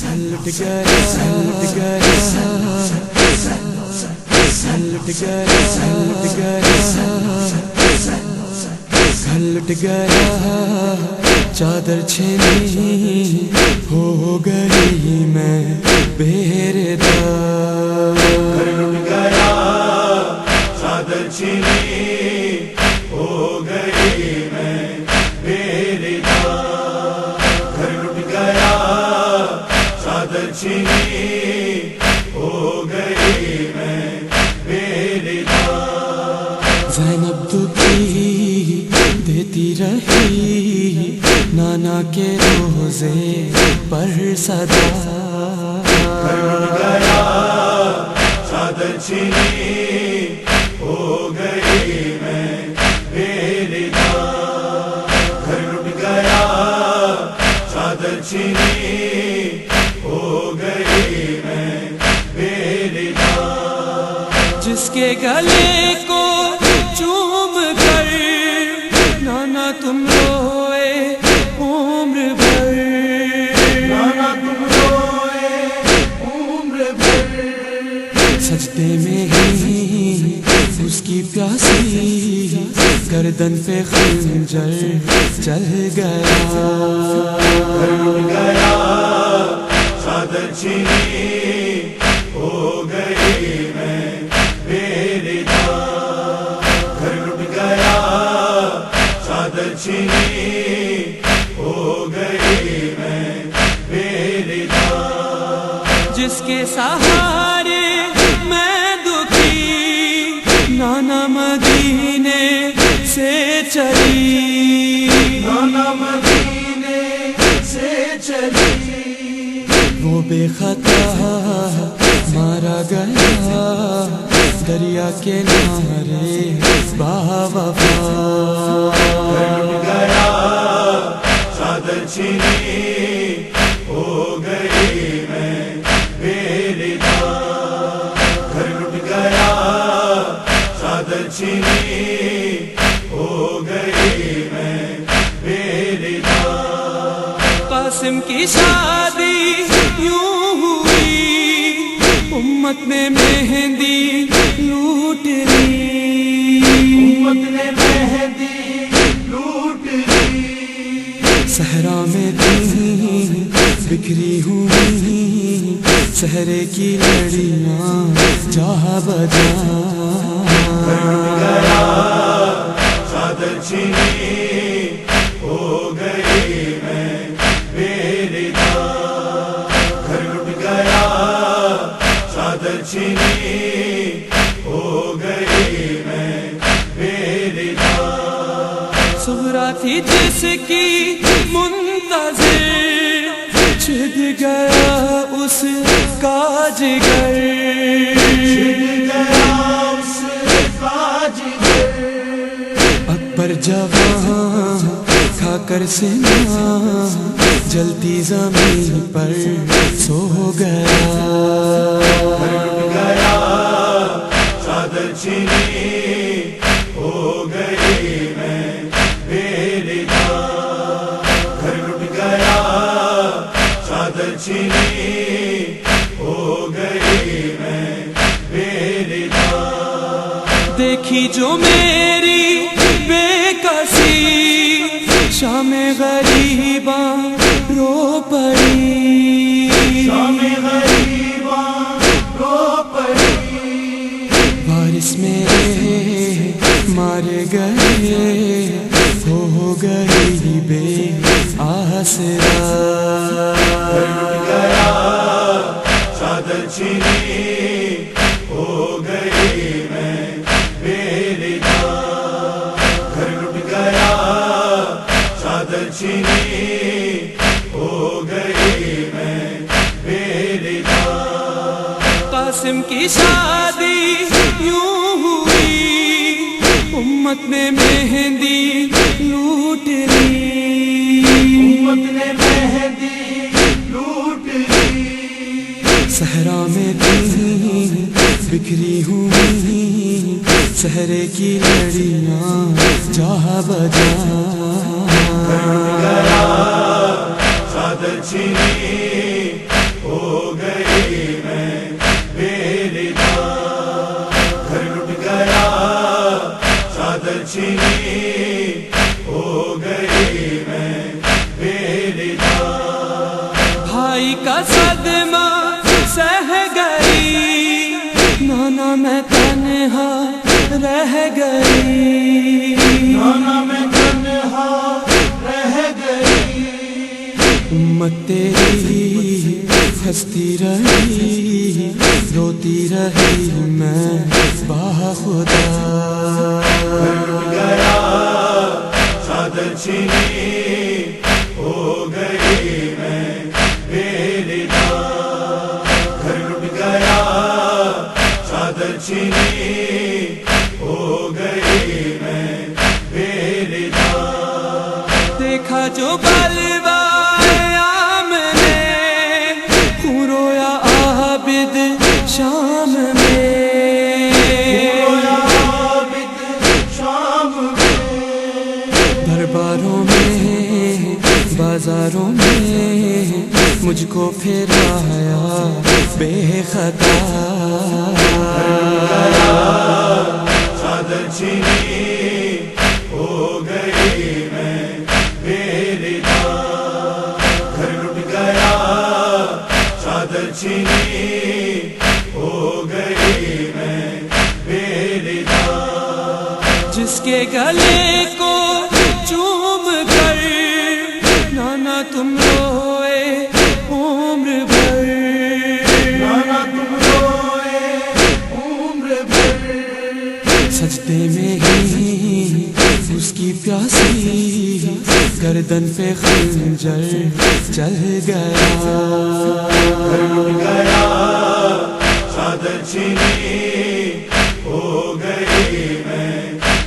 لٹ گیا لٹ گیا لٹ گیا لٹ گیا چادر چھینی ہو گئی میں بے دار لٹ گیا چادر چھینی ہو گئی میں بے دار لٹ گیا چادر چھینی ہو گئی میں بے دار زینب دودھی دیتی رہی نانا کے روزے پر صدا لٹ گیا چادر چھینی ہو گئی میں بے دار لٹ گیا چادر چھینی ہو گئی میں بے دار جس کے گلے کو چوم کر نانا تم روئے عمر بھر نانا تم روئے عمر بھر سجدے میں ہی اس کی پیاسی گردن پہ خنجر چل گیا لٹ گیا چادر چھینی ہو گئی میں بے دار لٹ گیا چادر چھینی ہو گئی میں بے دار جس کے سہارے میں دکھی نانا مدینے سے چلی نانا مدینے سے چلی وہ بے خطا مارا گیا دریا کے نارے با وفا لٹ گیا چادر چھینی ہو گئی میں بے دار لٹ گیا چادر چھینی ہو گئی میں بے دار قاسم کی شادی یوں ہوئی امت نے مہندی لوٹ لی امت نے مہندی لوٹ لی صحرا میں تھی بکھری ہوئی صحرے کی لڑیاں جا بجا لٹ گیا چادر چھینی ہو گئی میں بے دار لٹ گیا چادر چھینی ہو گئی میں بے دار سغرا تھی جس کی منتظر چھد گیا اس کا جگر اکبر جوان کھا کر سنا جلتی زمین پر سو گیا لٹ گیا چادر چھینی ہو گئی میں بے دار لٹ گیا چادر چھینی ہو گئی میں بے دار دیکھی جو میری بے کسی شام غریباں رو پڑی شام غریباں رو پڑی بارش میں مارے گئے ہو گئی بے آسرا لٹ گیا چادر چھینی ہو گئی میں بے دار لٹ گیا چادر چھینی ہو گئی میں بے دار قاسم کی شادی یوں ہوئی امت نے مہندی لوٹ لی امت نے مہندی لوٹ لی صحرا میں تھی بکھری ہوئی صحرے کی لڑیاں جا بجا لٹ گیا چادر چھینی چینی ہو گئی میں بےردا، بھائی کا صدمہ سہ گئی، نانا میں تنہا رہ گئی، نانا میں تنہا رہ گئی، امت تیری ہنستی رہی، روتی رہی میں باخدا، ٹوٹ گیا چادر چینی ہو گئی میں بےردا، گھر لٹ گیا چادر چینی ہو گئی میں بےردا، دیکھا جو بلوا عام نے، خون رویا عابد شام میں، رویا عابد شام میں، درباروں میں بازاروں میں مجھ کو پھرایا بے خطا، چادر چینی ہو گئی میں بےردا، گھر لٹ گیا چادر چینی ہو گئی میں بےردا، جس کے گلے کو چوم کر نانا تم روئے عمر بھر، نانا تم روئے عمر بھر، سجدے میں ہی اس کی پیاسی گردن پہ خنجر چل گیا، لٹ گیا چادر چینی ہو گئی میں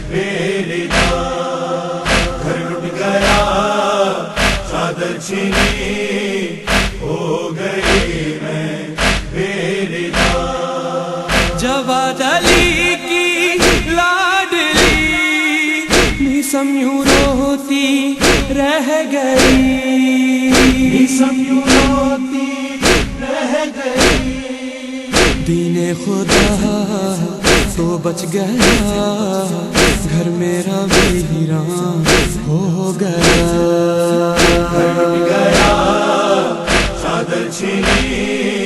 بےردا، گھر لٹ گیا چادر چینی ہو گئی میں بےردا، جواد علی کی لاڈلی نیسم یوں روتی رہ گئی، سب یوں روتی رہ گئی، دین خدا تو بچ گیا، گھر میرا ویران ہو گیا، لٹ گیا چادر چینی